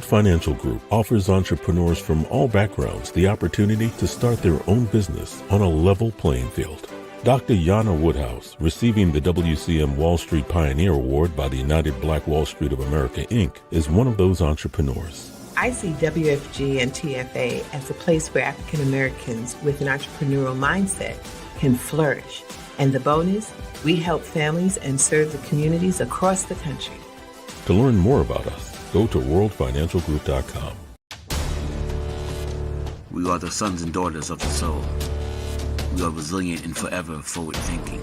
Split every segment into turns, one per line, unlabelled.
Financial Group offers entrepreneurs from all backgrounds the opportunity to start their own business on a level playing field. Dr. Jana Woodhouse, receiving the WCM Wall Street Pioneer Award by the United Black Wall Street of America, Inc., is one of those entrepreneurs.
I see WFG and TFA as a place where African Americans with an entrepreneurial mindset can flourish. And the bonus, we help families and serve the communities across the country.
To learn more about us, go to worldfinancialgroup.com.
We are the sons and daughters of the soul. We are resilient and forever forward-thinking.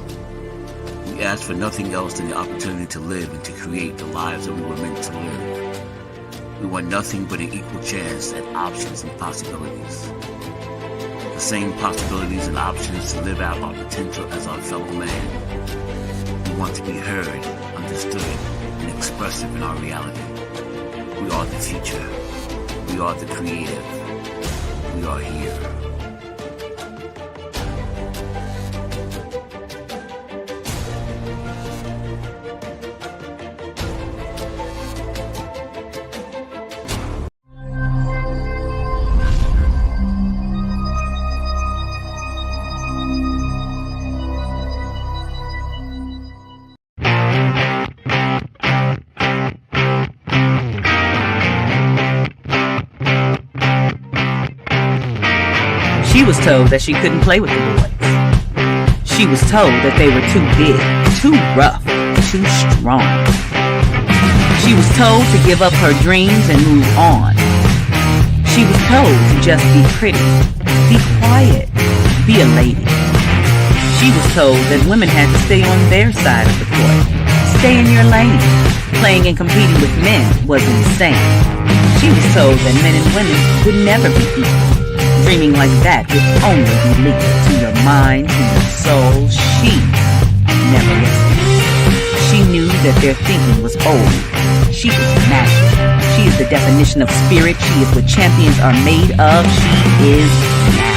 We ask for nothing else than the opportunity to live and to create the lives that we were meant to live. We want nothing but an equal chance at options and possibilities. The same possibilities and options to live out our potential as our fellow man. We want to be heard, understood, and expressive in our reality. We are the future. We are the creative. We are here.
She was told that she couldn't play with the boys. She was told that they were too big, too rough, too strong. She was told to give up her dreams and move on. She was told to just be pretty, be quiet, be a lady. She was told that women had to stay on their side of the court, stay in your lane. Playing and competing with men was insane. She was told that men and women would never be equal. Dreaming like that would only be linked to your mind, to your soul. She never listened. She knew that their thinking was old. She was magic. She is the definition of spirit. She is what champions are made of. She is now.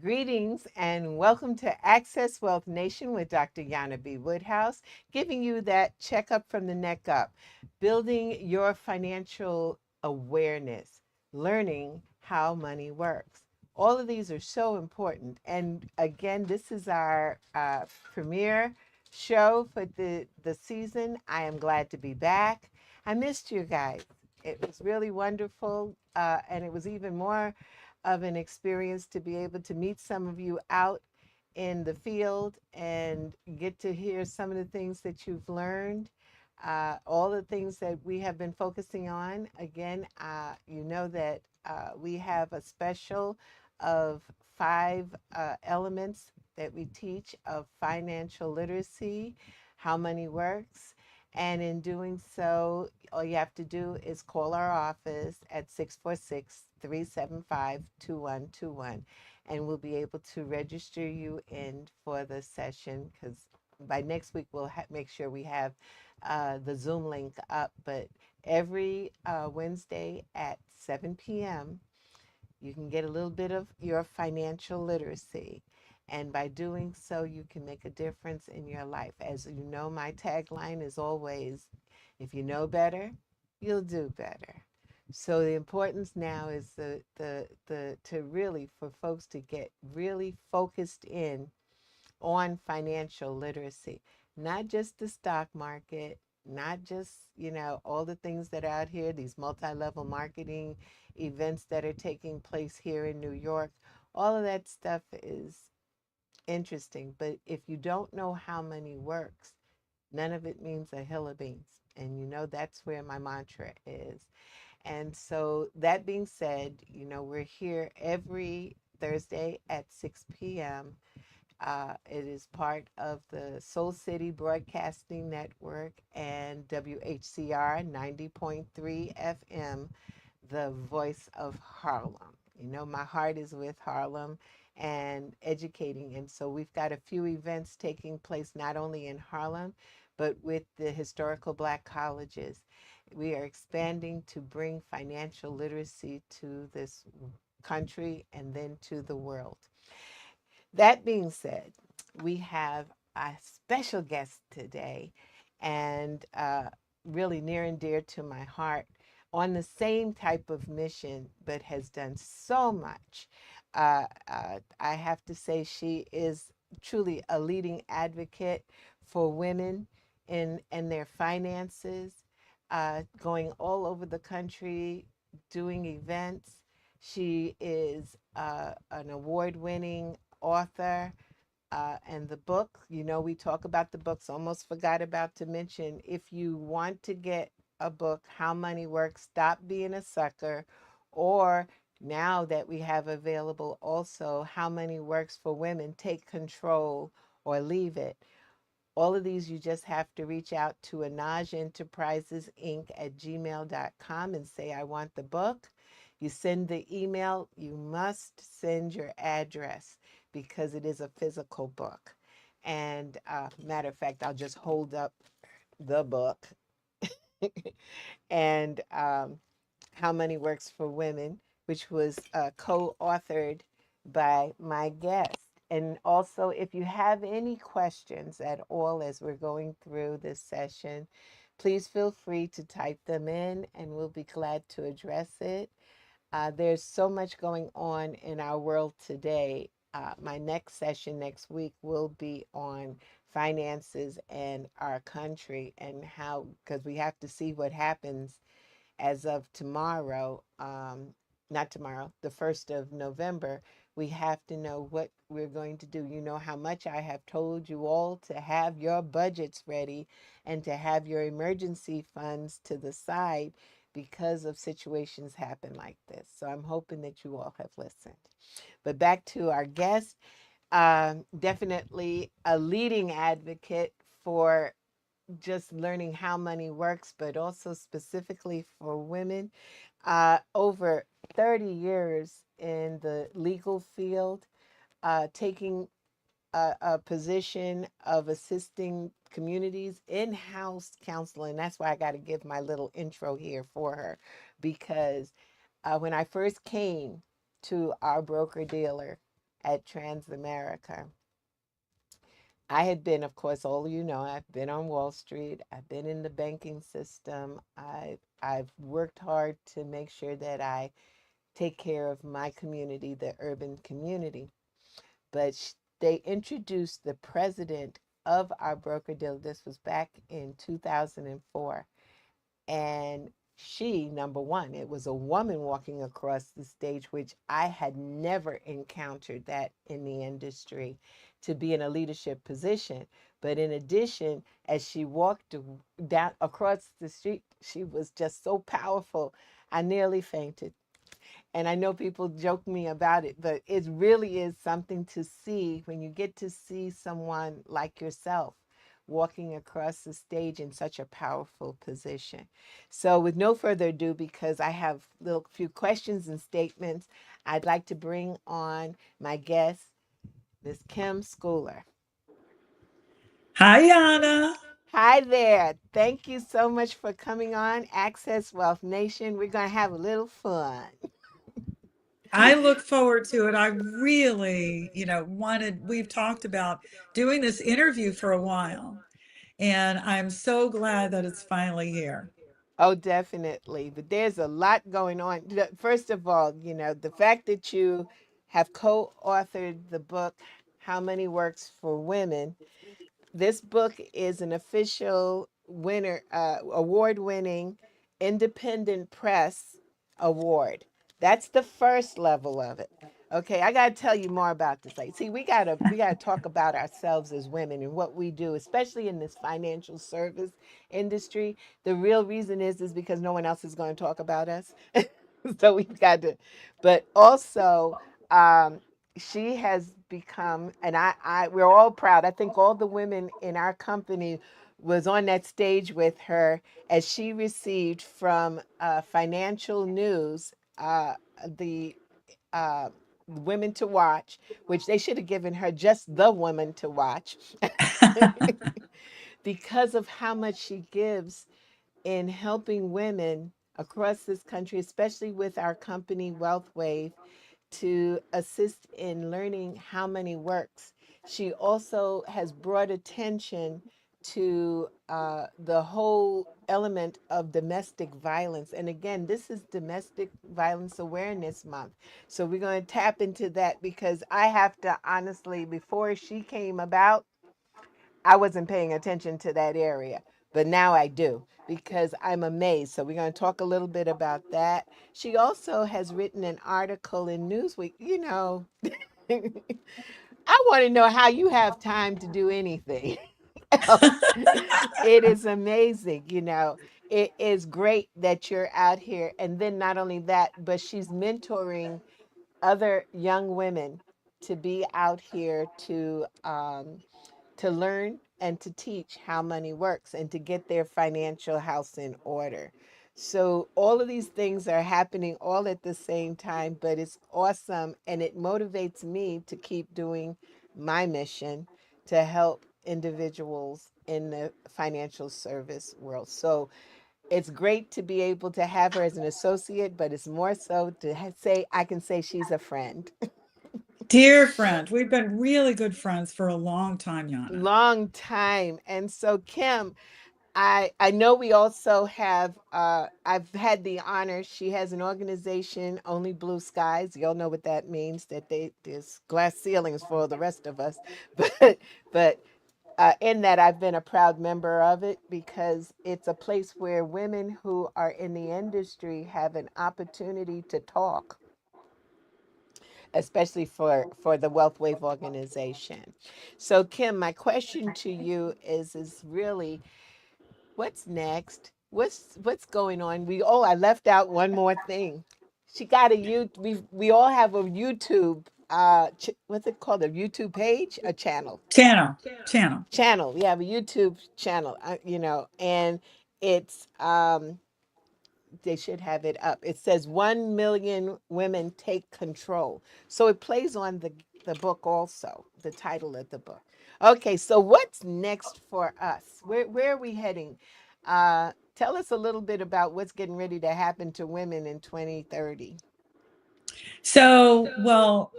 Greetings and welcome to Access Wealth Nation with Dr. Jana B. Woodhouse, giving you that checkup from the neck up, building your financial awareness, learning how money works. All of these are so important. And again, this is our premiere show for the season. I am glad to be back. I missed you guys. It was really wonderful, and it was even more of an experience to be able to meet some of you out in the field and get to hear some of the things that you've learned, all the things that we have been focusing on. Again, you know that we have a special of 5 elements that we teach of financial literacy, how money works. And in doing so, all you have to do is call our office at 646-375-2121, and we'll be able to register you in for the session, because by next week we'll make sure we have the Zoom link up. But every Wednesday at 7 p.m., you can get a little bit of your financial literacy. And by doing so, you can make a difference in your life. As you know, my tagline is always, if you know better, you'll do better. So the importance now is to really, for folks to get really focused in on financial literacy, not just the stock market, not just, all the things that are out here, these multi-level marketing events that are taking place here in New York. All of that stuff is interesting, but if you don't know how money works, none of it means a hill of beans. And that's where my mantra is. And so that being said, we're here every Thursday at 6 p.m. It is part of the Soul City Broadcasting Network and WHCR 90.3 FM, the voice of Harlem. My heart is with Harlem and educating. And so we've got a few events taking place not only in Harlem, but with the historical Black colleges. We are expanding to bring financial literacy to this country and then to the world. That being said, we have a special guest today, and really near and dear to my heart, on the same type of mission, but has done so much. I have to say, she is truly a leading advocate for women in their finances, going all over the country, doing events. She is an award winning author. And the book, we talk about the books, almost forgot about to mention, if you want to get a book, How Money Works, Stop Being a Sucker, or now that we have available also How Money Works for Women, Take Control or Leave It. All of these, you just have to reach out to Anaj Enterprises Inc. at gmail.com and say, I want the book. You send the email, you must send your address because it is a physical book. And matter of fact, I'll just hold up the book. And How Money Works for Women, which was co authored by my guest. And also, if you have any questions at all as we're going through this session, please feel free to type them in and we'll be glad to address it. There's so much going on in our world today. My next session next week will be on finances and our country and how, because we have to see what happens as of tomorrow, not tomorrow, the 1st of November. We have to know what we're going to do. You know how much I have told you all to have your budgets ready and to have your emergency funds to the side because of situations happen like this. So I'm hoping that you all have listened. But back to our guest, definitely a leading advocate for just learning how money works, but also specifically for women. Over 30 years in the legal field, taking a position of assisting communities in-house counseling. That's why I got to give my little intro here for her, because when I first came to our broker dealer at Transamerica, I had been, of course, all of you know, I've been on Wall Street. I've been in the banking system. I've worked hard to make sure that I take care of my community, the urban community. But they introduced the president of our broker deal. This was back in 2004. And she, number one, it was a woman walking across the stage, which I had never encountered that in the industry, to be in a leadership position. But in addition, as she walked down across the street, she was just so powerful. I nearly fainted. And I know people joke me about it, but it really is something to see when you get to see someone like yourself walking across the stage in such a powerful position. So with no further ado, because I have a few questions and statements, I'd like to bring on my guest, Ms. Kim Schouller.
Hi, Jana.
Hi there. Thank you so much for coming on Access Wealth Nation. We're going to have a little fun.
I look forward to it. I really, we've talked about doing this interview for a while, and I'm so glad that it's finally here.
Oh, definitely. But there's a lot going on. First of all, the fact that you have co authored the book, How Money Works for Women, this book is an official winner, award winning independent press award. That's the first level of it. Okay, I got to tell you more about this. Like, see, we gotta talk about ourselves as women and what we do, especially in this financial service industry. The real reason is because no one else is going to talk about us. So we've got to, but also, um, she has become, and we're all proud. I think all the women in our company was on that stage with her as she received from Financial News the uh, Women to Watch, which they should have given her just the Woman to Watch, because of how much she gives in helping women across this country, especially with our company Wealth Wave, to assist in learning how money works. She also has brought attention to the whole element of domestic violence. And again, this is Domestic Violence Awareness Month. So we're going to tap into that because I have to honestly, before she came about, I wasn't paying attention to that area. But now I do because I'm amazed. So we're going to talk a little bit about that. She also has written an article in Newsweek. I want to know how you have time to do anything else. It is amazing, It is great that you're out here. And then not only that, but she's mentoring other young women to be out here to learn and to teach how money works and to get their financial house in order. So all of these things are happening all at the same time, but it's awesome and it motivates me to keep doing my mission to help individuals in the financial service world. So it's great to be able to have her as an associate, but it's more so to say I can say she's a friend.
Dear friend, we've been really good friends for a long time, Jana.
Long time. And so Kim, I know we also have I've had the honor. She has an organization, Only Blue Skies. Y'all know what that means. That there's glass ceilings for the rest of us, but in that I've been a proud member of it because it's a place where women who are in the industry have an opportunity to talk, especially for the Wealth Wave organization. So Kim, my question to you is really what's next? What's going on? I left out one more thing. She got a we all have a YouTube what's it called? A YouTube page, a channel.
Channel, channel.
Channel. We have a YouTube channel, and it's they should have it up. It says 1 million women take control. So it plays on the book also, the title of the book. Okay, so what's next for us? Where are we heading? Tell us a little bit about what's getting ready to happen to women in 2030.
So, well,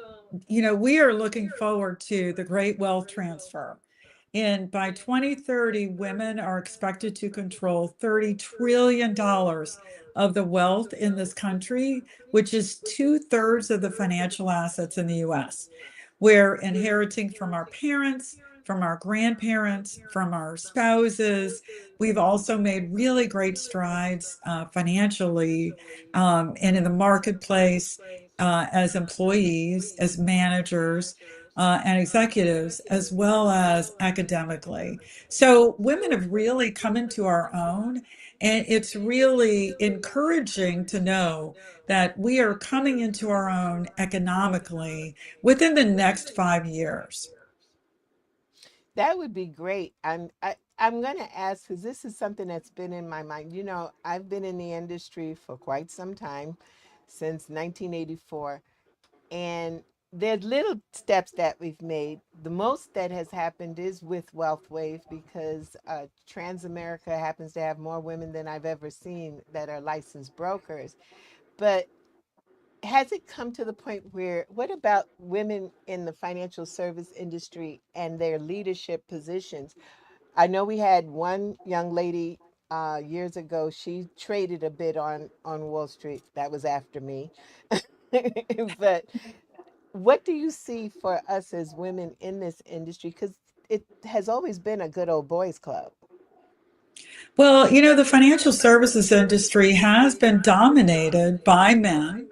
we are looking forward to the great wealth transfer. And by 2030, women are expected to control $30 trillion of the wealth in this country, which is 2/3 of the financial assets in the US. We're inheriting from our parents, from our grandparents, from our spouses. We've also made really great strides financially and in the marketplace as employees, as managers, and executives, as well as academically. So women have really come into our own, and it's really encouraging to know that we are coming into our own economically within the next 5 years.
That would be great. I'm going to ask because this is something that's been in my mind. I've been in the industry for quite some time, since 1984, and there's little steps that we've made. The most that has happened is with Wealth Wave because Transamerica happens to have more women than I've ever seen that are licensed brokers. But has it come to the point where what about women in the financial service industry and their leadership positions? I know we had one young lady years ago. She traded a bit on Wall Street. That was after me. But what do you see for us as women in this industry? Because it has always been a good old boys club.
Well, the financial services industry has been dominated by men.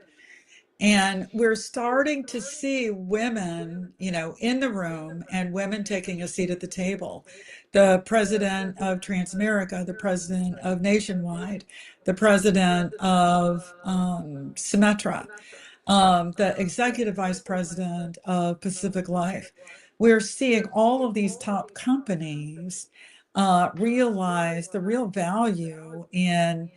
And we're starting to see women, in the room and women taking a seat at the table. The president of Transamerica, the president of Nationwide, the president of Symetra, the executive vice president of Pacific Life. We're seeing all of these top companies realize the real value in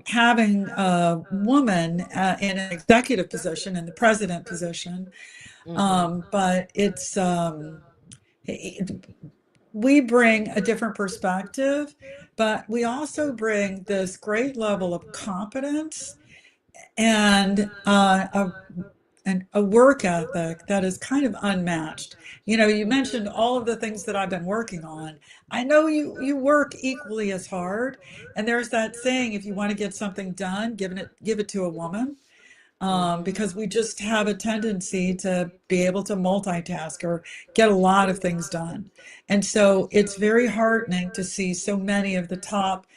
having a woman in an executive position, in the president position.
Mm-hmm.
But we bring a different perspective, but we also bring this great level of competence and a work ethic that is kind of unmatched. You
Mm.
mentioned all of the things that I've been working on. I know you work equally as hard, and there's that saying, if you want to get something done, give it to a woman,
Mm-hmm.
because we just have a tendency to be able to multitask or get a lot of things done. And so it's very heartening to see so many of the top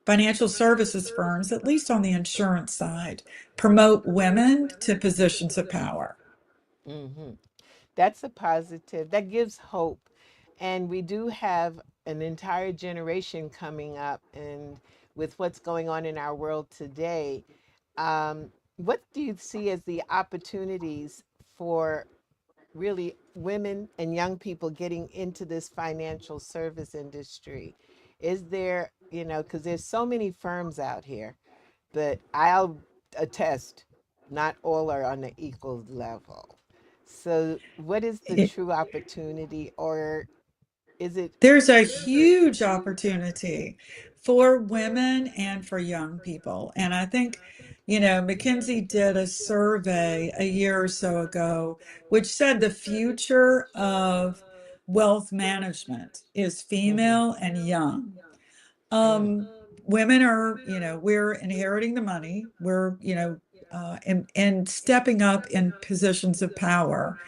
financial services firms, at least on the insurance side, promote women to positions of power.
Mm-hmm. That's a positive. That gives hope. And we do have an entire generation coming up, and with what's going on in our world today, what do you see as the opportunities for really women and young people getting into this financial service industry? Is there, because there's so many firms out here, but I'll attest, not all are on the equal level. So, what is the
It,
true opportunity, or is it?
there's a huge opportunity for women and for young people. And I think, McKinsey did a survey a year or so ago, which said the future of wealth management is
Mm-hmm,
female and young.
mm,
Um, Women are, we're inheriting the money. We're, and stepping up in positions of power.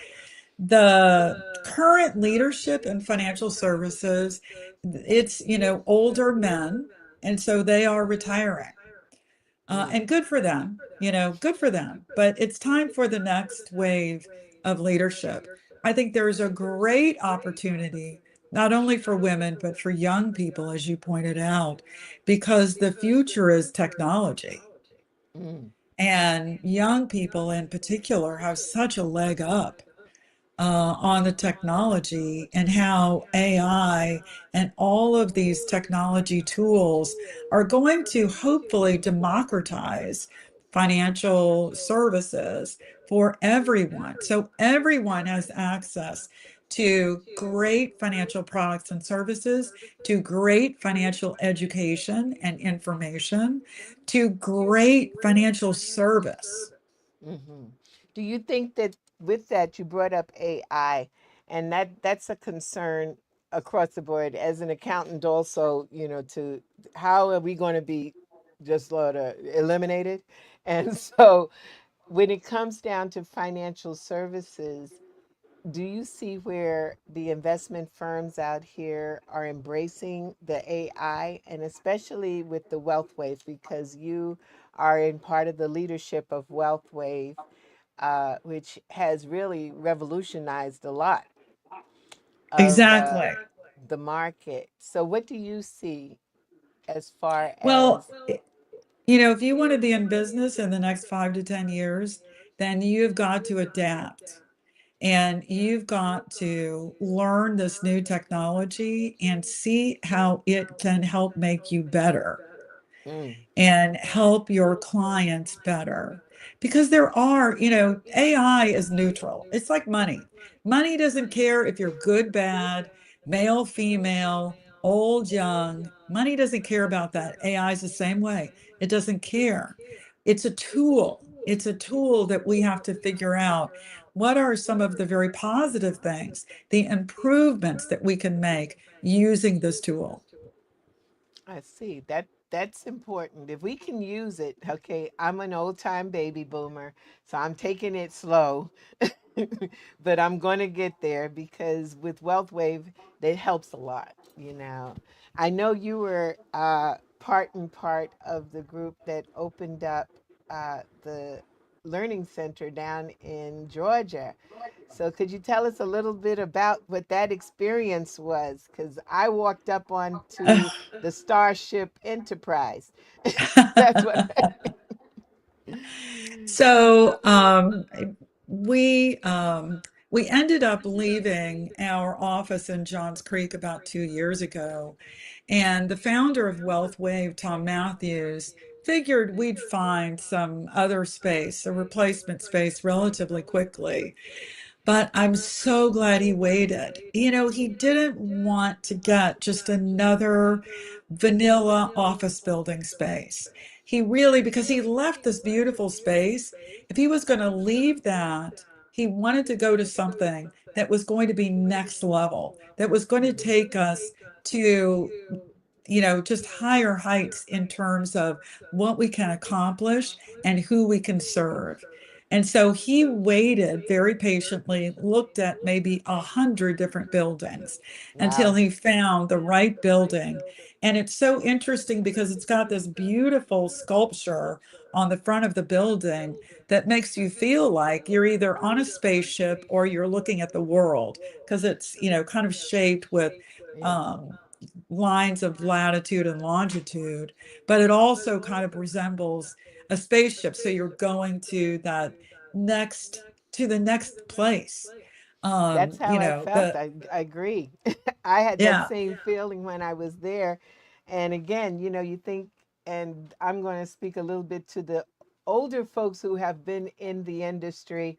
The current leadership in financial services, it's, older men, and so they are retiring.
mm,
And good for them, good for them. But it's time for the next wave of leadership. I think there's a great opportunity, not only for women, but for young people, as you pointed out, because the future is technology.
mm.
And young people in particular have such a leg up on the technology, and how AI and all of these technology tools are going to hopefully democratize financial services for everyone. So everyone has access to great financial products and services, to great financial education and information, to great financial service.
Hmm. Do you think that with that you brought up AI, and that's a concern across the board as an accountant also, to how are we going to be just sort of eliminated? And so when it comes down to financial services, do you see where the investment firms out here are embracing the AI, and especially with the Wealth Wave, because you are in part of the leadership of Wealth Wave, which has really revolutionized a lot of
Exactly.
the market. So, what do you see as far
Well,
as?
if you want to be in business in the next 5 to 10 years, then you've got to adapt, and you've got to learn this new technology and see how it can help make you better
Mm,
and help your clients better. Because AI is neutral. It's like money. Money doesn't care if you're good, bad, male, female, old, young. Money doesn't care about that. AI is the same way. It doesn't care. It's a tool. It's a tool that we have to figure out what are some of the very positive things, the improvements that we can make using this tool.
I see. That's important. If we can use it, okay, I'm an old time baby boomer, so I'm taking it slow. But I'm going to get there because with Wealth Wave, that helps a lot. I know you were part and part of the group that opened up the learning center down in Georgia. So could you tell us a little bit about what that experience was? Because I walked up onto the Starship Enterprise. That's what
So we um, we ended up leaving our office in Johns Creek about 2 years ago, and the founder of Wealth Wave, Tom Matthews, figured we'd find some other space, a replacement space, relatively quickly. But I'm so glad he waited. He didn't want to get just another vanilla office building space. he really, because he left this beautiful space, if he was going to leave that, he wanted to go to something that was going to be next level, that was going to take us to, just higher heights in terms of what we can accomplish and who we can serve. And so he waited very patiently, looked at maybe 100 different buildings until
Wow.
he found the right building. And it's so interesting because it's got this beautiful sculpture on the front of the building that makes you feel like you're either on a spaceship or you're looking at the world, because it's, kind of shaped with
Yeah.
um, lines of latitude and longitude, but it also kind of resembles a spaceship. So you're going next to the next place.
That's how I felt.
The
I agree. I had that
Yeah.
same feeling when I was there. And again, you think, and I'm going to speak a little bit to the older folks who have been in the industry.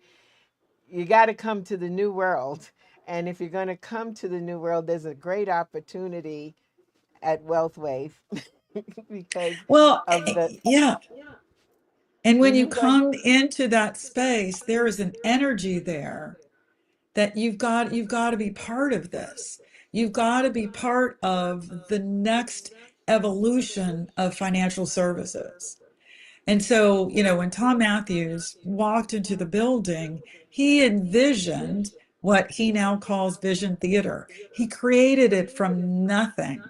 You got to come to the new world. And if you're going to come to the new world, there's a great opportunity at Wealth Wave because
Well,
of the.
yeah. And when you
Mhm, go ahead.
come into that space, there is an energy there that you've got to be part of this. You've got to be part of the next evolution of financial services. And so, when Tom Matthews walked into the building, he envisioned what he now calls Vision Theater. He created it from nothing.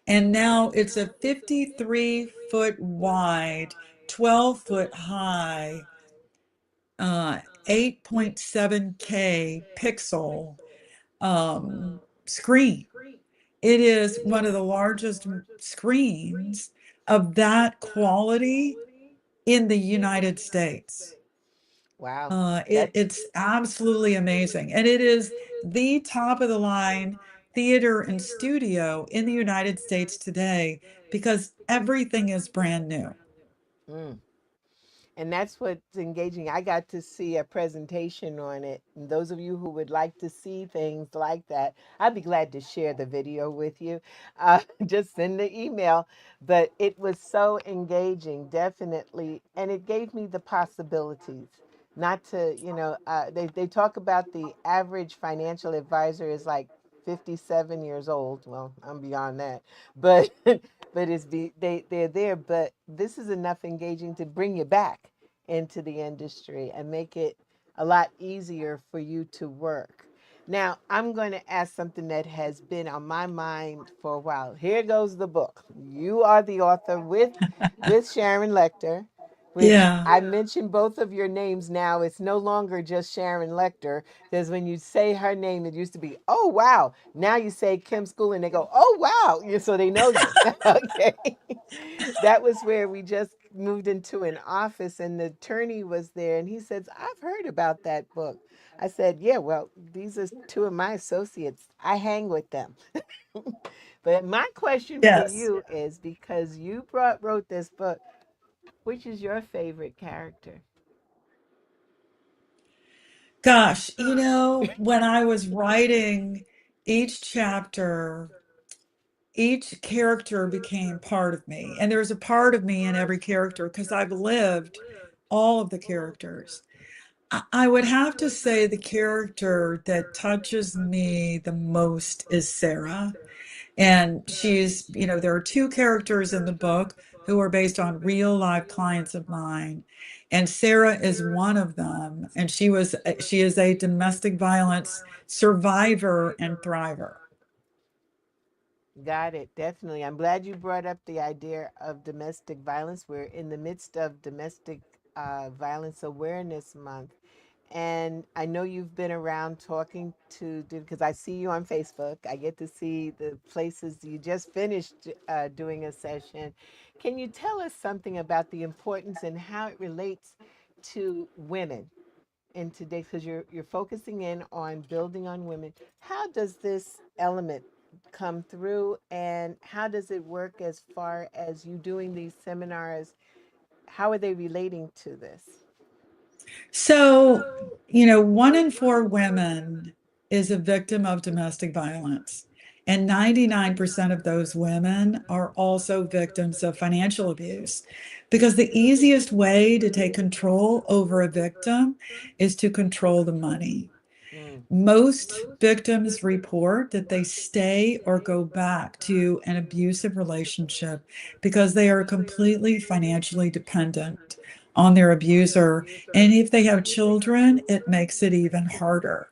And now it's a 53-foot wide, 12-foot high, 8.7K pixel screen. It is one of the largest screens of that quality in the United States.
Wow. That's
It's absolutely amazing. And it is the top of the line theater and studio in the United States today because everything is brand new.
mm. And that's what's engaging. I got to see a presentation on it. And those of you who would like to see things like that, I'd be glad to share the video with you. Just send the email. But it was so engaging, definitely. And it gave me the possibilities. Not to, they talk about the average financial advisor is like 57 years old. Well, I'm beyond that. But they're there. But this is enough engaging to bring you back into the industry and make it a lot easier for you to work. Now, I'm going to ask something that has been on my mind for a while. Here goes the book. You are the author with Sharon Lecter, which
Yeah.
I mentioned both of your names now. It's no longer just Sharon Lecter, because when you say her name, it used to be, oh, wow. Now you say Kim School and they go, oh, wow. So they know you. Okay. That was where we just moved into an office and the attorney was there and he says, I've heard about that book. I said, yeah, well, these are two of my associates. I hang with them. But my question for
Yes.
you is because you wrote this book, which is your favorite character?
Gosh, when I was writing each chapter, each character became part of me. And there's a part of me in every character because I've lived all of the characters. I would have to say the character that touches me the most is Sarah. And there are two characters in the book who are based on real life clients of mine. And Sarah is one of them. And she is a domestic violence survivor and thriver.
Got it. Definitely. I'm glad you brought up the idea of domestic violence. We're in the midst of Domestic Violence Awareness Month. And I know you've been around talking to, because I see you on Facebook. I get to see the places you just finished doing a session. Can you tell us something about the importance and how it relates to women in today? Because you're focusing in on building on women. How does this element come through, and how does it work as far as you doing these seminars? How are they relating to this?
So, 1 in 4 women is a victim of domestic violence. And 99% of those women are also victims of financial abuse because the easiest way to take control over a victim is to control the money.
Mm,
Most victims report that they stay or go back to an abusive relationship because they are completely financially dependent on their abuser. And if they have children, it makes it even harder.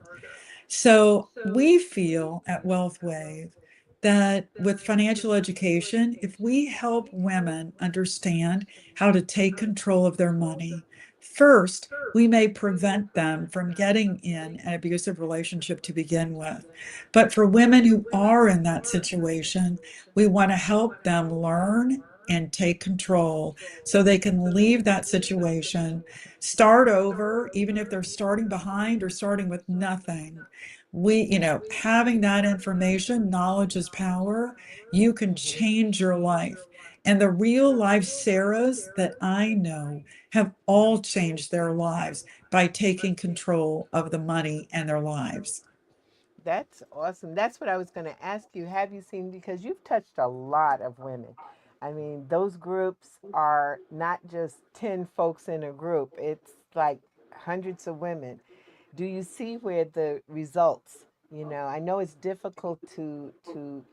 So we feel at WealthWave that with financial education, if we help women understand how to take control of their money, first, we may prevent them from getting in an abusive relationship to begin with. But for women who are in that situation, we want to help them learn and take control so they can leave that situation, start over, even if they're starting behind or starting with nothing. Having that information, knowledge is power. You can
mhm.
change your life. And the real life Sarahs that I know have all changed their lives by taking control of the money and their lives.
That's awesome. That's what I was going to ask you. Have you seen, because you've touched a lot of women. I mean, those groups are not just 10 folks in a group, it's like hundreds of women. Do you see where the results, I know it's difficult to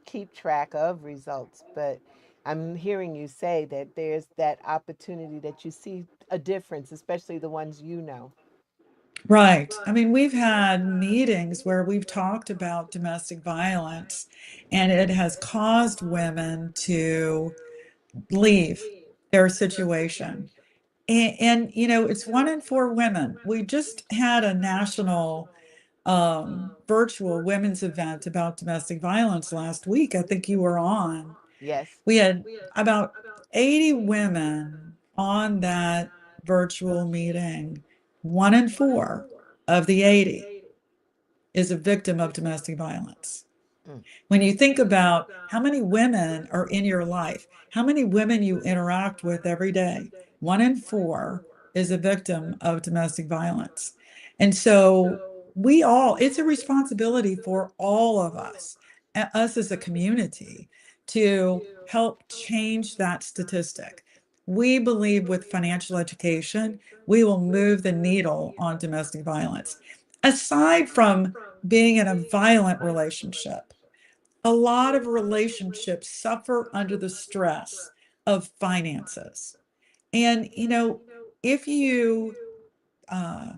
keep track of results, but I'm hearing you say that there's that opportunity that you see a difference, especially the ones you know.
Right. I mean, we've had meetings where we've talked about domestic violence, and it has caused women to leave their situation. And it's 1 in 4 women. We just had a national virtual women's event about domestic violence last week. I think you were on.
Yes.
We had about 80 women on that virtual meeting. 1 in 4 of the 80 is a victim of domestic violence.
Mm,
When you think about how many women are in your life, how many women you interact with every day, 1 in 4 is a victim of domestic violence. And so it's a responsibility for all of us, us as a community, to help change that statistic. We believe with financial education, we will move the needle on domestic violence. Aside from being in a violent relationship, a lot of relationships suffer under the stress of finances. And if you uh,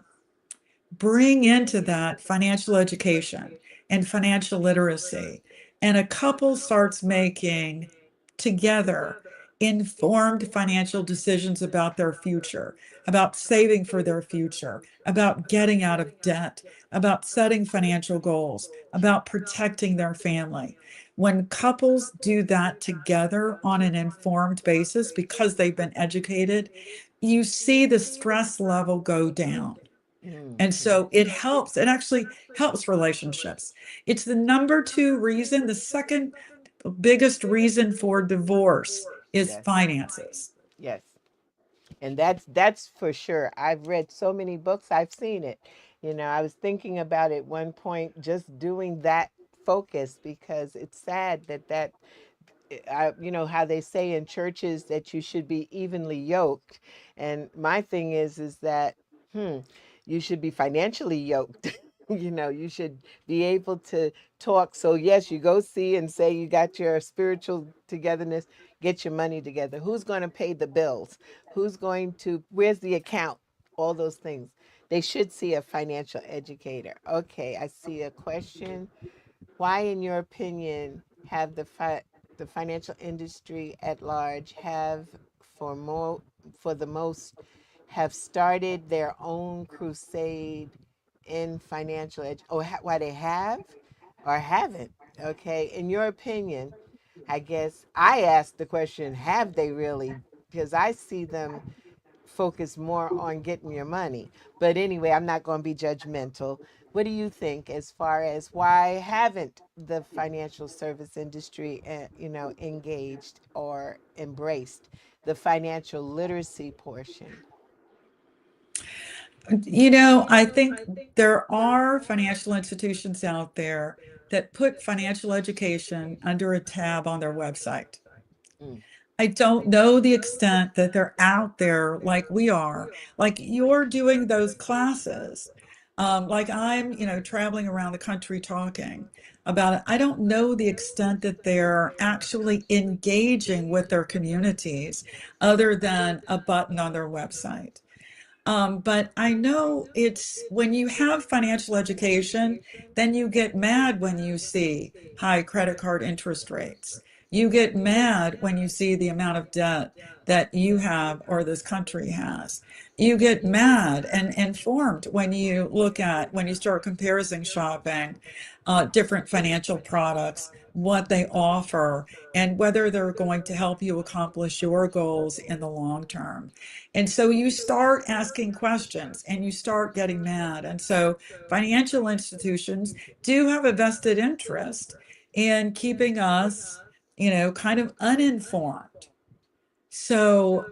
bring into that financial education and financial literacy, and a couple starts making together informed financial decisions about their future, about saving for their future, about getting out of debt, about setting financial goals, about protecting their family. When couples do that together on an informed basis because they've been educated, you see the stress level go down. And
mm-hmm.
so it actually helps relationships. It's the number 2 reason. The second biggest reason for divorce is
Yes.
finances.
Yes. And that's for sure. I've read so many books, I've seen it. I was thinking about it one point, just doing that focus, because it's sad that how they say in churches that you should be evenly yoked. And my thing is that, hmm, you should be financially yoked. You should be able to talk. So yes, you go see and say you got your spiritual togetherness, get your money together. Who's going to pay the bills? Where's the account? All those things. They should see a financial educator. Okay, I see a question. Why, in your opinion, have the financial industry at large have for more for the most have started their own crusade in financial or why they have or haven't? Okay, in your opinion, I guess I asked the question: have they really? Because I see them focus more on getting your money. But anyway, I'm not going to be judgmental. What do you think as far as why haven't the financial service industry, engaged or embraced the financial literacy portion?
I think there are financial institutions out there that put financial education under a tab on their website.
Mm.
I don't know the extent that they're out there like we are, like you're doing those classes. Like I'm, traveling around the country talking about it. I don't know the extent that they're actually engaging with their communities other than a button on their website. But I know it's when you have financial education, then you get mad when you see high credit card interest rates. You get mad when you see the amount of debt that you have or this country has. You get mad and informed when you when you start comparing shopping, different financial products, what they offer, and whether they're going to help you accomplish your goals in the long term. And so you start asking questions and you start getting mad. And so financial institutions do have a vested interest in keeping us, kind of uninformed. So,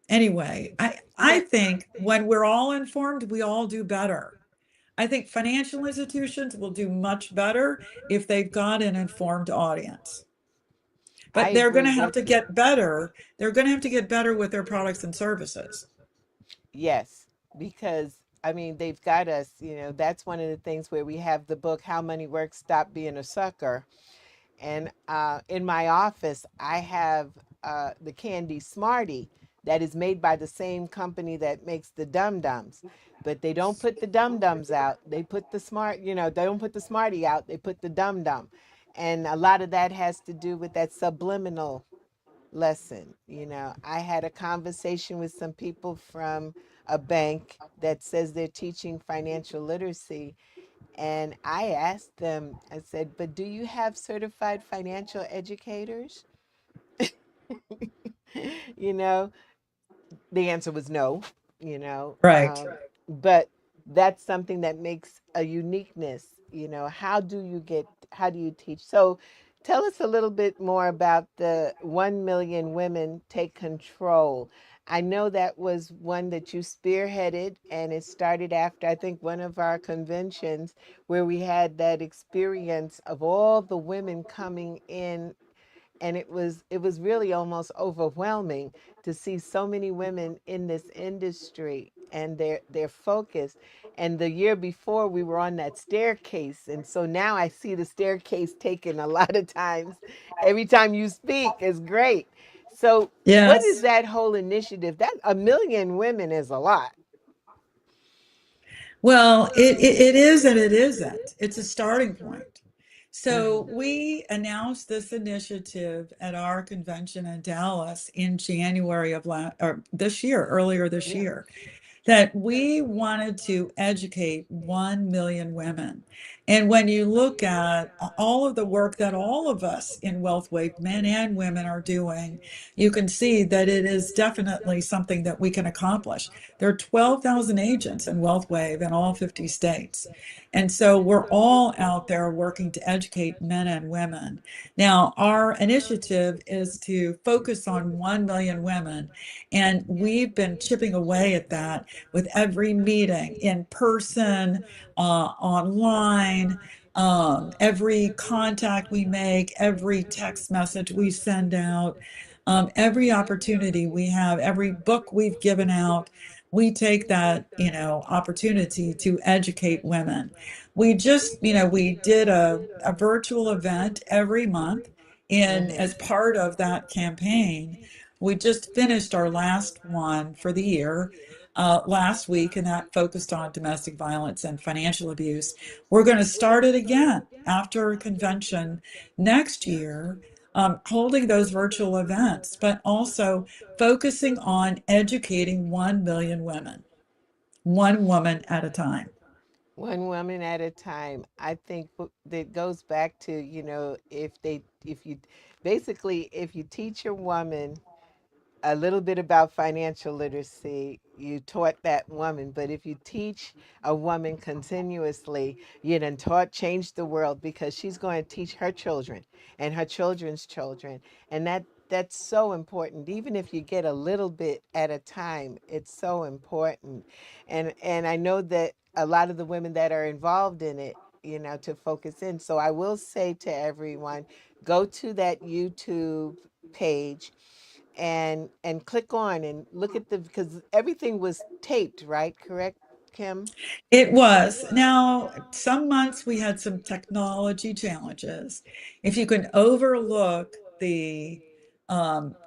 anyway, I
But
think when we're all informed, we all do better. I think financial institutions will do much better if they've got an informed audience.
I
But they're going
agree
to have
with
to
you.
get better. They're going to have to get better with their products and services.
Yes, because I mean, they've got us, that's one of the things where we have the book, How Money Works, Stop Being a Sucker. And in my office, I have the candy Smartie that is made by the same company that makes the Dum Dums. But they don't put the Dum Dums out. They put the they don't put the Smartie out. They put the Dum Dum. And a lot of that has to do with that subliminal lesson. I had a conversation with some people from a bank that says they're teaching financial literacy. And I asked them, I said, but do you have certified financial educators? you know, the answer was no, you know.
Right.
Um, but that's something that makes a uniqueness. How do you teach? So tell us a little bit more about the 1 million women take control. I know that was one that you spearheaded, and it started after, I think, one of our conventions where we had that experience of all the women coming in, and it was really almost overwhelming to see so many women in this industry, and they're focused. And the year before we were on that staircase, and so now I see the staircase taken a lot of times. Every time you speak is great. So what is
Yes.
that whole initiative? That 1 million women is a lot.
Well, it is and it isn't. It's a starting point. So
Hmm.
we announced this initiative at our convention in Dallas in January or this year, earlier this
Yeah.
year, that we wanted to educate 1 million women. And when you look at all of the work that all of us in WealthWave, men and women, are doing, you can see that it is definitely something that we can accomplish. There are 12,000 agents in WealthWave in all 50 states. And so we're all out there working to educate men and women. Now, our initiative is to focus on 1 million women, and we've been chipping away at that with every meeting in person, online, every contact we make, every text message we send out, every opportunity we have, every book we've given out. We take that, opportunity to educate women. We did a virtual event every month. And
Hmm.
as part of that campaign, we just finished our last one for the year last week, and that focused on domestic violence and financial abuse. We're going to start it again after a convention next year, holding those virtual events, but also focusing on educating 1 million women, one woman at a time.
One woman at a time. I think that goes back to, if you basically, if you teach a woman a little bit about financial literacy, you taught that woman. But if you teach a woman continuously, you done changed the world, because she's going to teach her children and her children's children. And that's so important. Even if you get a little bit at a time, it's so important. And I know that a lot of the women that are involved in it, to focus in. So I will say to everyone, go to that YouTube page and click on and look at the, because everything was taped, right? Correct, Kim?
It was. Now, some months we had some technology challenges. If you can overlook the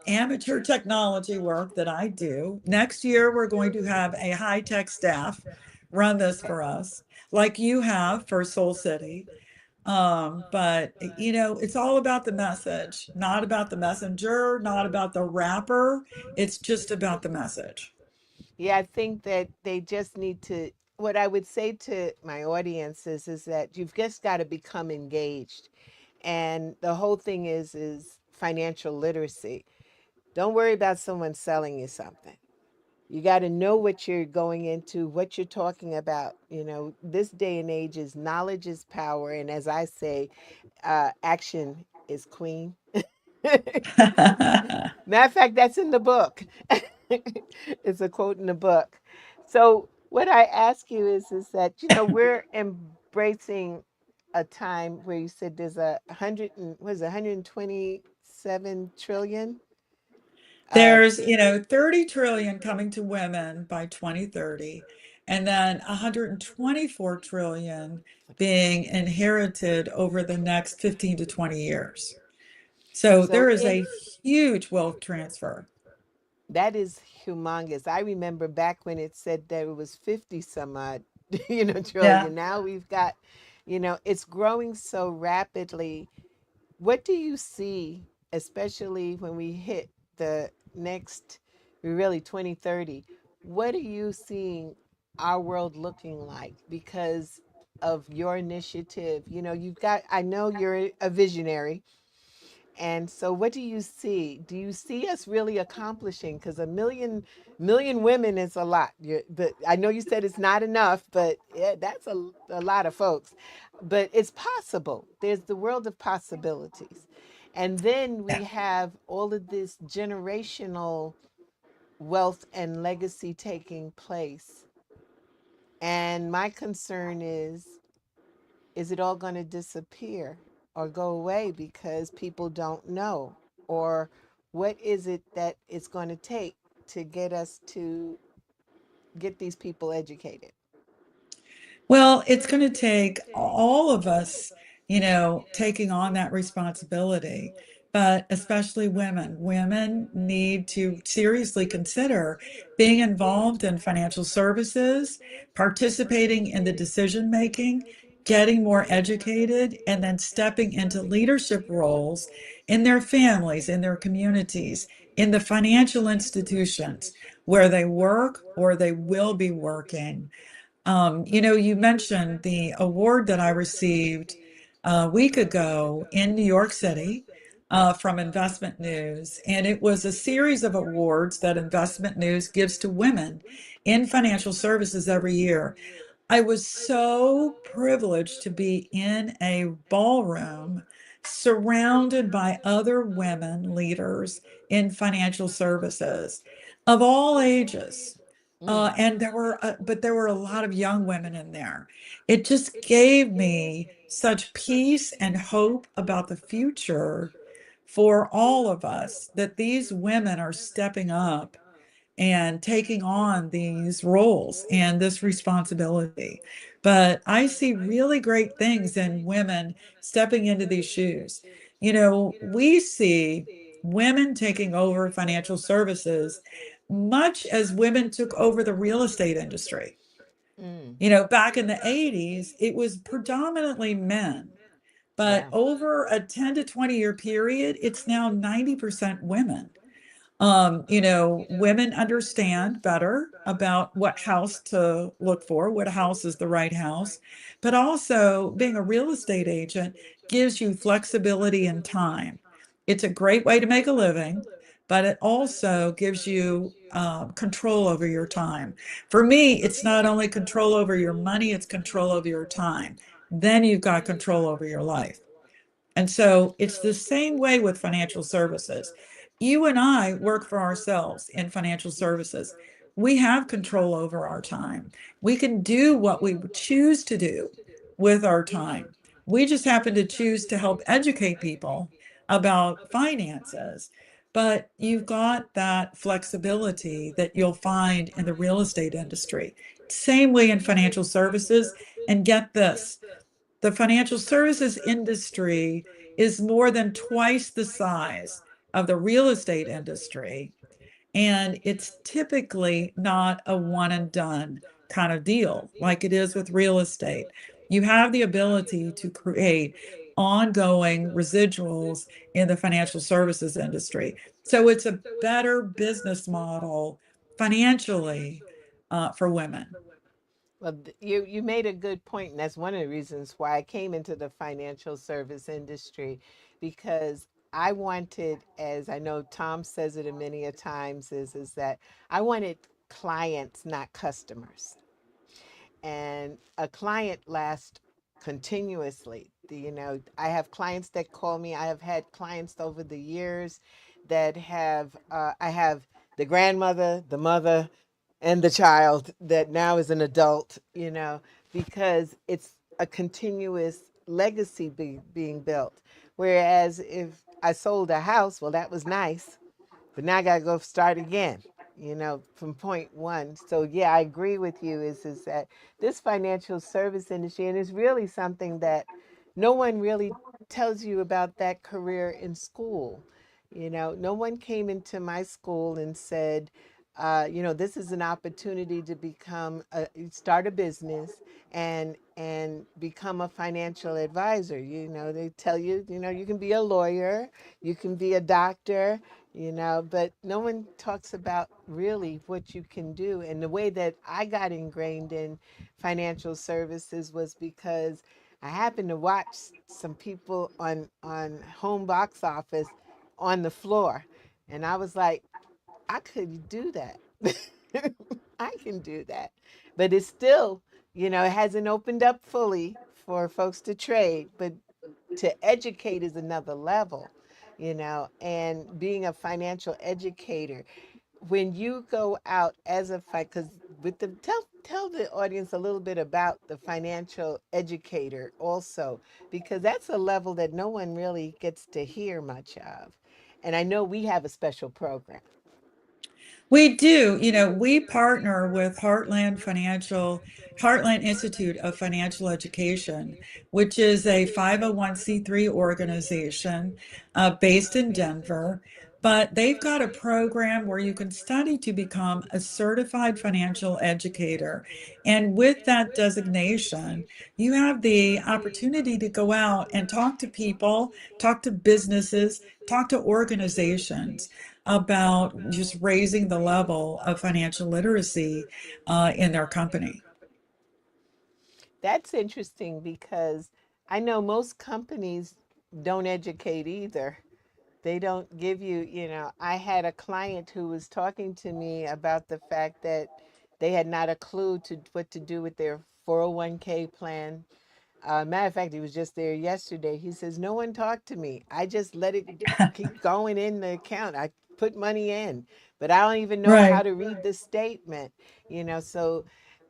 amateur technology work that I do, next year we're going to have a high-tech staff run this for us, like you have for Soul City. But it's all about the message, not about the messenger, not about the rapper. It's just about the message.
Yeah, I think that they just need to. What I would say to my audience is that you've just got to become engaged, and the whole thing is financial literacy. Don't worry about someone selling you something. You got to know what you're going into, what you're talking about. This day and age is knowledge is power, and as I say, action is queen. Matter of fact, that's in the book. It's a quote in the book. So what I ask you is that we're embracing a time where you said there's a hundred and was 127 trillion. Uh,
There's, 30 trillion coming to women by 2030, and then 124 trillion being inherited over the next 15 to 20 years. So
so
there is
in
a huge wealth transfer.
that is humongous. I remember back when it said that it was 50 some odd,
Yeah.
trillion. Now we've got, it's growing so rapidly. What do you see, especially when we hit the next, really 2030? What are you seeing our world looking like because of your initiative? I know you're a visionary, and so, what do you see? Do you see us really accomplishing? Because a million women is a lot. But I know you said it's not enough, but yeah, that's a lot of folks. But it's possible. There's the world of possibilities, and then we have all of this generational wealth and legacy taking place. And my concern is it all going to disappear or go away because people don't know? Or what is it that it's going to take to get us to get these people educated?
Well, it's going to take all of us, taking on that responsibility, but especially women. Women need to seriously consider being involved in financial services, participating in the decision making, getting more educated, and then stepping into leadership roles in their families, in their communities, in the financial institutions where they work or they will be working. You mentioned the award that I received a week ago in New York City from Investment News, and it was a series of awards that Investment News gives to women in financial services every year. I was so privileged to be in a ballroom surrounded by other women leaders in financial services of all ages.
Mm,
But there were a lot of young women in there. It just gave me such peace and hope about the future for all of us that these women are stepping up and taking on these roles and this responsibility. But I see really great things in women stepping into these shoes. We see women taking over financial services much as women took over the real estate industry.
mm,
Back in the 80s, it was predominantly men. But
yeah.
over a 10 to 20-year period, it's now 90% women. Women understand better about what house to look for, what house is the right house, but also being a real estate agent gives you flexibility and time. It's a great way to make a living, but it also gives you control over your time. For me, it's not only control over your money, it's control over your time. Then you've got control over your life. And so it's the same way with financial services. You and I work for ourselves in financial services. We have control over our time. We can do what we choose to do with our time. We just happen to choose to help educate people about finances. But you've got that flexibility that you'll find in the real estate industry. Same way in financial services. And get this, the financial services industry is more than twice the size of the real estate industry. And it's typically not a one and done kind of deal like it is with real estate. You have the ability to create ongoing residuals in the financial services industry. So it's a better business model financially for women.
Well, you made a good point, and that's one of the reasons why I came into the financial service industry, because I wanted, as I know Tom says it a many a times, is that I wanted clients, not customers. And a client lasts continuously. I have clients that call me. I have had clients over the years that have, I have the grandmother, the mother, and the child that now is an adult, because it's a continuous legacy being built. Whereas if I sold a house, well, that was nice, but now I gotta go start again, from point one. So yeah, I agree with you. Is that this financial service industry, and it's really something that no one really tells you about that career in school. No one came into my school and said, this is an opportunity to start a business and become a financial advisor. They tell you, you can be a lawyer, you can be a doctor, but no one talks about really what you can do. And the way that I got ingrained in financial services was because I happened to watch some people on home box office on the floor, and I was like, I could do that. I can do that. But it's still, it hasn't opened up fully for folks to trade, but to educate is another level, and being a financial educator. When you go out as because with tell the audience a little bit about the financial educator also, because that's a level that no one really gets to hear much of. And I know we have a special program.
We do. We partner with Heartland Institute of Financial Education, which is a 501(c)(3) organization based in Denver. But they've got a program where you can study to become a certified financial educator. And with that designation, you have the opportunity to go out and talk to people, talk to businesses, talk to organizations about just raising the level of financial literacy in their company.
That's interesting because I know most companies don't educate either. They don't give you, I had a client who was talking to me about the fact that they had not a clue to what to do with their 401k plan. Matter of fact, he was just there yesterday. He says, no one talked to me. I just let it keep going in the account. I put money in, but I don't even know how
Right.
to read the statement, so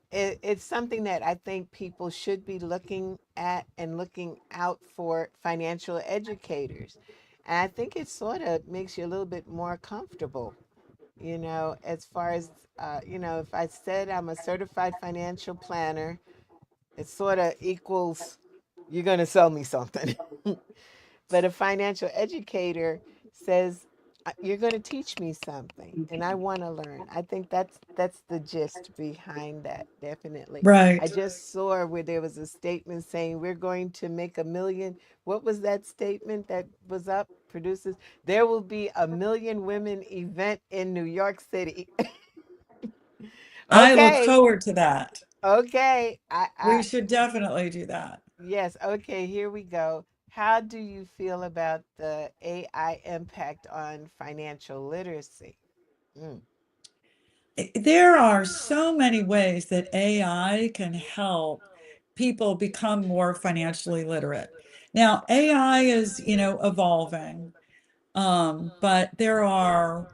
it's something that I think people should be looking at and looking out for financial educators. And I think it sort of makes you a little bit more comfortable, as far as, if I said I'm a certified financial planner, it sort of equals you're going to sell me something. But a financial educator says, You're going to teach me something, and I want to learn." I think that's the gist behind that. Definitely, I
Right.
just saw where there was a statement saying we're going to make a million. What was that statement that was up? Producers, there will be a million women event in New York City.
I look
Okay,
forward to that.
okay.
We should definitely do that.
Yes, okay, here we go. How do you feel about the AI impact on financial literacy? Mm.
There are so many ways that AI can help people become more financially literate. Now, AI is, evolving. But there are,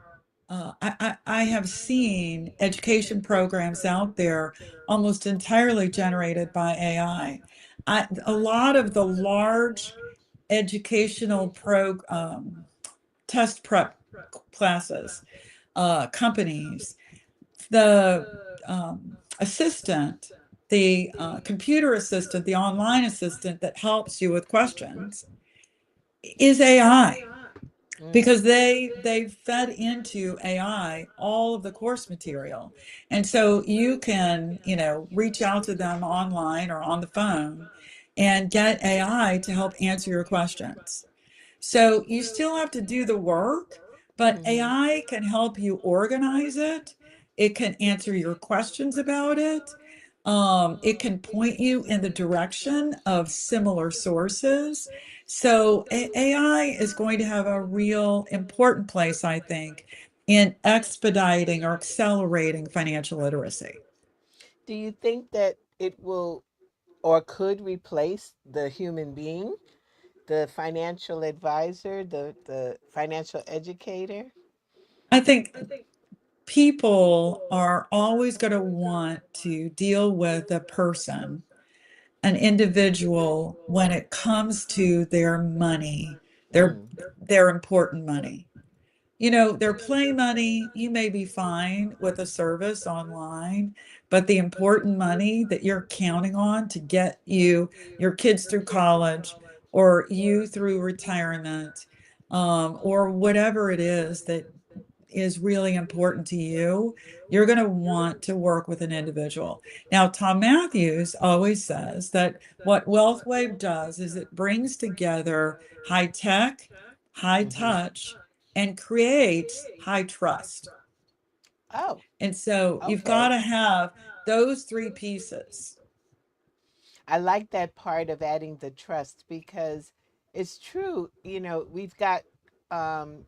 I have seen education programs out there almost entirely generated by AI. A lot of the large educational test prep classes, companies, the assistant, the computer assistant, the online assistant that helps you with questions is AI,
Mm.
because they've fed into AI all of the course material. And so you can, reach out to them online or on the phone and get AI to help answer your questions. So you still have to do the work, but
Mhm.
AI can help you organize it. It can answer your questions about it. It can point you in the direction of similar sources. So AI is going to have a real important place, I think, in expediting or accelerating financial literacy.
Do you think that it will or could replace the human being, the financial advisor, the financial educator?
I think people are always going to want to deal with a person, an individual, when it comes to their money, their
Mm.
their important money. Their play money, you may be fine with a service online, but the important money that you're counting on to get your kids through college, or you through retirement, or whatever it is that is really important to you, you're going to want to work with an individual. Now, Tom Matthews always says that what Wealth Wave does is it brings together high tech, high
Mhm.
touch, and creates high trust.
Oh,
And so you've got
okay.
to have those three pieces.
I like that part of adding the trust because it's true. We've got um,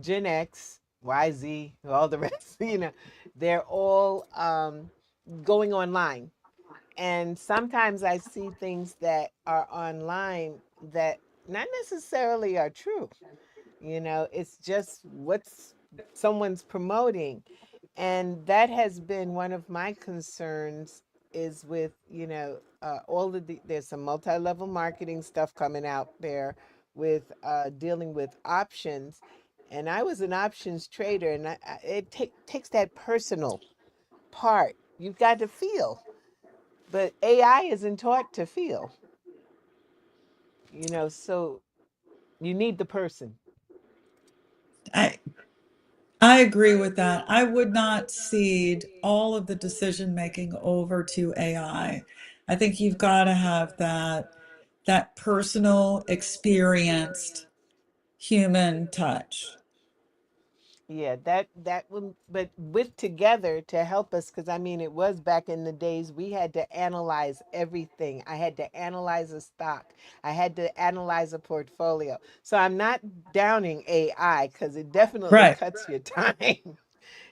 Gen X, Y, Z, all the rest. They're all going online. And sometimes I see things that are online that not necessarily are true. It's just what's someone's promoting. And that has been one of my concerns is with, all of there's some multi-level marketing stuff coming out there with dealing with options. And I was an options trader, and it takes that personal part. You've got to feel, but AI isn't taught to feel, so you need the person.
I I agree with that. I would not cede all of the decision making over to AI. I think you've got to have that personal, experienced human touch.
Yeah, that one, but with together to help us, because I mean, it was back in the days we had to analyze everything. I had to analyze a stock. I had to analyze a portfolio. So I'm not downing AI because it definitely
Right.
cuts your time.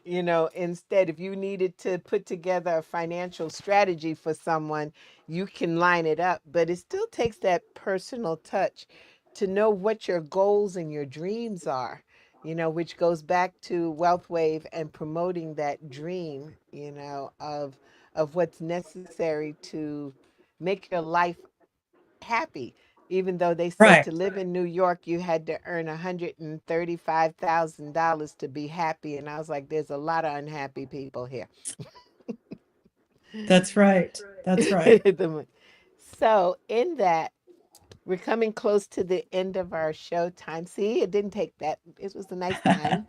Instead, if you needed to put together a financial strategy for someone, you can line it up, but it still takes that personal touch to know what your goals and your dreams are, which goes back to Wealth Wave and promoting that dream, of what's necessary to make your life happy. Even though they said
Right.
to live in New York, you had to earn $135,000 to be happy. And I was like, there's a lot of unhappy people here.
That's right. That's right.
So, in that, we're coming close to the end of our show time. See, it didn't take that. It was a nice time.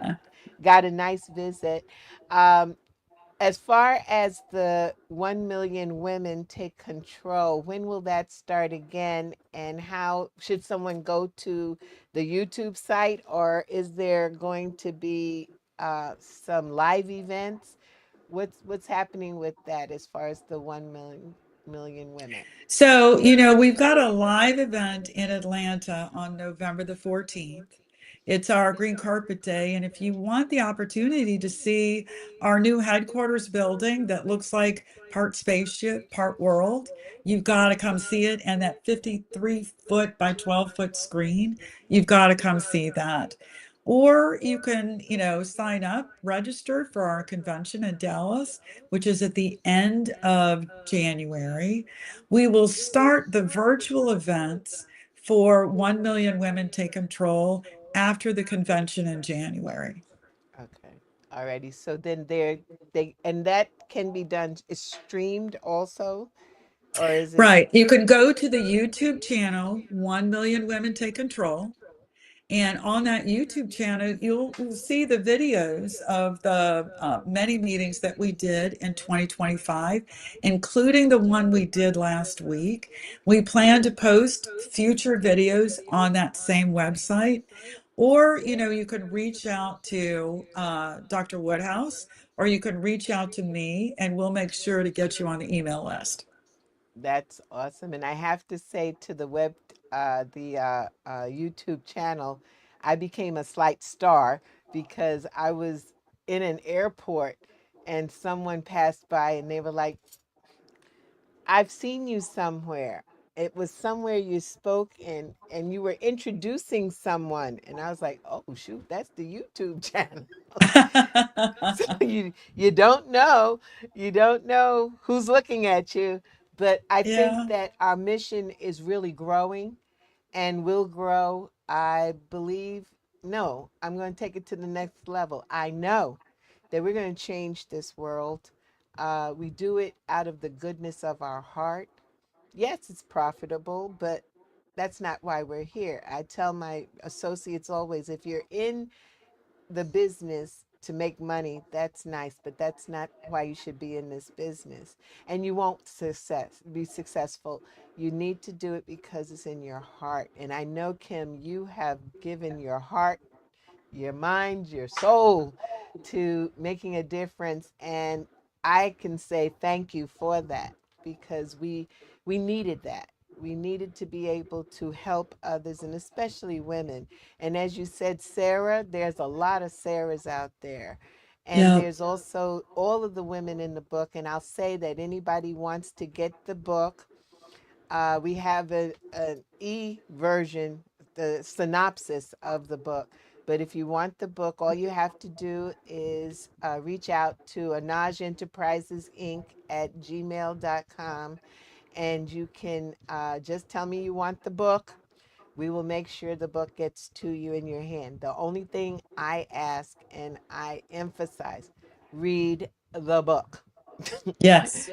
Got a nice visit. Um, as far as the 1 million women take control, when will that start again? And how should someone go to the YouTube site, or is there going to be some live events? What's happening with that as far as the 1 million women?
So, we've got a live event in Atlanta on November the 14th. It's our Green Carpet Day. And if you want the opportunity to see our new headquarters building that looks like part spaceship, part world, you've got to come see it. And that 53-foot by 12-foot screen, you've got to come see that. Or you can, sign up, register for our convention in Dallas, which is at the end of January. We will start the virtual events for 1 million women take control after the convention in January.
Okay. Alrighty. So then and that can be done, is streamed also, or is it?
Right. You can go to the YouTube channel, 1 Million Women Take Control. And on that YouTube channel, you'll see the videos of the many meetings that we did in 2025, including the one we did last week. We plan to post future videos on that same website. Or, you can reach out to Dr. Woodhouse, or you can reach out to me, and we'll make sure to get you on the email list.
That's awesome. And I have to say, to the YouTube channel, I became a slight star because I was in an airport and someone passed by and they were like, I've seen you somewhere. It was somewhere you spoke and you were introducing someone. And I was like, oh, shoot, that's the YouTube channel. So you don't know, who's looking at you. But I think
Yeah.
that our mission is really growing and will grow. I believe, no, I'm going to take it to the next level. I know that we're going to change this world. We do it out of the goodness of our heart. Yes, it's profitable, but that's not why we're here. I tell my associates always, if you're in the business to make money, that's nice, but that's not why you should be in this business. And you won't be successful. You need to do it because it's in your heart. And I know, Kim, you have given your heart, your mind, your soul to making a difference. And I can say thank you for that, because we needed that. We needed to be able to help others, and especially women. And as you said, Sarah, there's a lot of Sarahs out there. And
Yeah.
there's also all of the women in the book. And I'll say that anybody wants to get the book, we have an e-version, the synopsis of the book. But if you want the book, all you have to do is reach out to Anaj Enterprises Inc. at gmail.com. And you can just tell me you want the book. We will make sure the book gets to you in your hand. The only thing I ask and I emphasize, read the book.
Yes.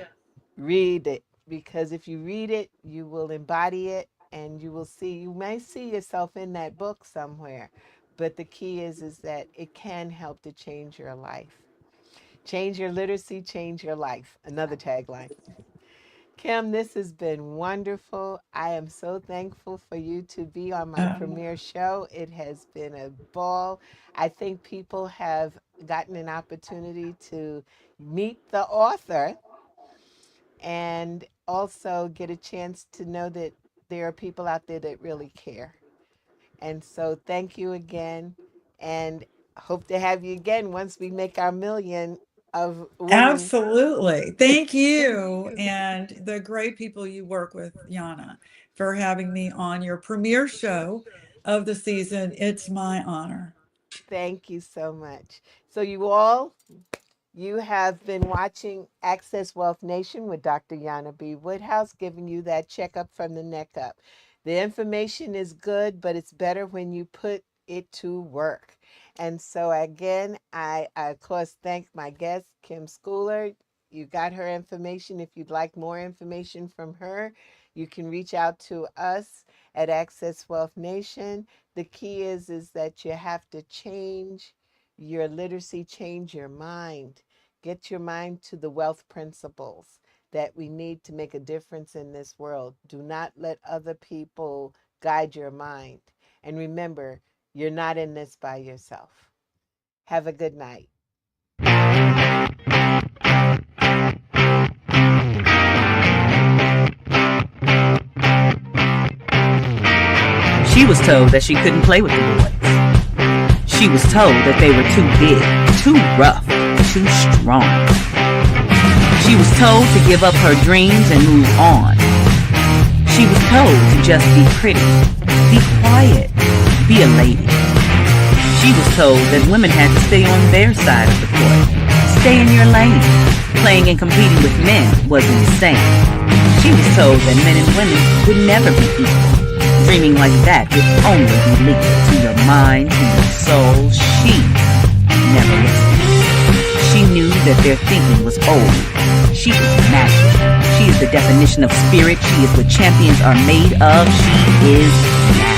Read it, because if you read it, you will embody it, and you may see yourself in that book somewhere. But the key is that it can help to change your life. Change your literacy, change your life. Another tagline. Kim, this has been wonderful. I am so thankful for you to be on my premiere show. It has been a ball. I think people have gotten an opportunity to meet the author and also get a chance to know that there are people out there that really care. And so thank you again, and hope to have you again once we make our million of women.
Absolutely. Thank you. And the great people you work with, Jana, for having me on your premiere show of the season. It's my honor.
Thank you so much. So you have been watching Access Wealth Nation with Dr. Jana B. Woodhouse, giving you that checkup from the neck up. The information is good, but it's better when you put it to work. And so again, I of course thank my guest, Kim Schouller. You got her information. If you'd like more information from her, you can reach out to us at Access Wealth Nation. The key is that you have to change your literacy, change your mind. Get your mind to the wealth principles that we need to make a difference in this world. Do not let other people guide your mind. And remember, you're not in this by yourself. Have a good night.
She was told that she couldn't play with the boys. She was told that they were too big, too rough, too strong. She was told to give up her dreams and move on. She was told to just be pretty, be quiet, be a lady. She was told that women had to stay on their side of the court, stay in your lane. Playing and competing with men was insane. She was told that men and women would never be equal. Dreaming like that would only be lethal to your mind, to your soul. She never listened. She knew that their thinking was old. She was magic. She is the definition of spirit. She is what champions are made of. She is magic.